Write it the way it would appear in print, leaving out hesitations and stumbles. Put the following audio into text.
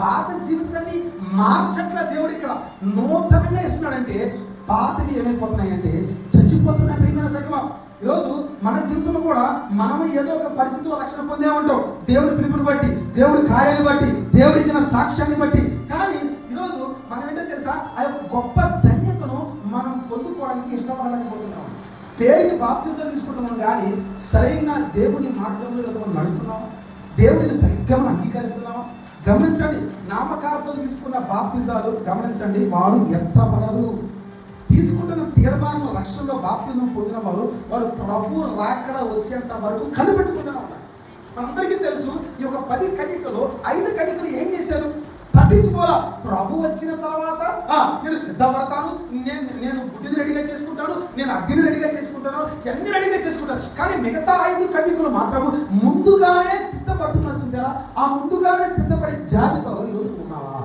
పాత జీవితాన్ని మార్చట్ల దేవుడు ఇక్కడ నూతనంగా ఇస్తున్నాడంటే పాతవి ఏమైపోతున్నాయంటే చచ్చిపోతున్నాయి. ప్రియమైన సంగమా, ఈరోజు మన జీవితంలో కూడా మనం ఏదో ఒక పరిస్థితిలో రక్షణ పొందే ఉంటాం, దేవుడి పిలుపుని బట్టి, దేవుడి కార్యాన్ని బట్టి, దేవుడి ఇచ్చిన సాక్ష్యాన్ని బట్టి. కానీ ఈరోజు మనం ఏంటో తెలుసా, ఆ యొక్క గొప్ప ధన్యతను మనం పొందుకోవడానికి ఇష్టపడలేకపోతున్నాం. పేరుకి బాప్తిజం తీసుకుంటున్నాం కానీ సరైన దేవుని మార్గంలో ఈరోజు మనం నడుస్తున్నాం, దేవుడిని సరిగ్గా మనం అంగీకరిస్తున్నాం. గమనించండి, నామకార్థం తీసుకున్న బాప్తిజాలు గమనించండి, వారు ఎత్తబడరు. తీసుకుంటున్న తీర్మానం రక్షణలో బాప్తిజం పొందిన వారు ప్రభు రాకడ వచ్చేంత వరకు కనిపెట్టుకుంటూనే ఉంటారు. మనందరికీ తెలుసు, ఈ యొక్క 10 కన్యకలు 5 కన్యకలు ఏం చేశారు? పట్టించుకోవాలా. ప్రభు వచ్చిన తర్వాత నేను సిద్ధపడతాను, నేను బుద్ధిని రెడీగా చేసుకుంటాను, నేను అగ్నిని రెడీగా చేసుకుంటాను, అన్ని రెడీగా చేసుకుంటాను. కానీ మిగతా 5 కన్యకలు మాత్రం ముందుగానే సిద్ధపడుతున్నారు. చూసారా? ఆ ముందుగానే సిద్ధపడే జాబితాలో ఈరోజు ఉన్నావా?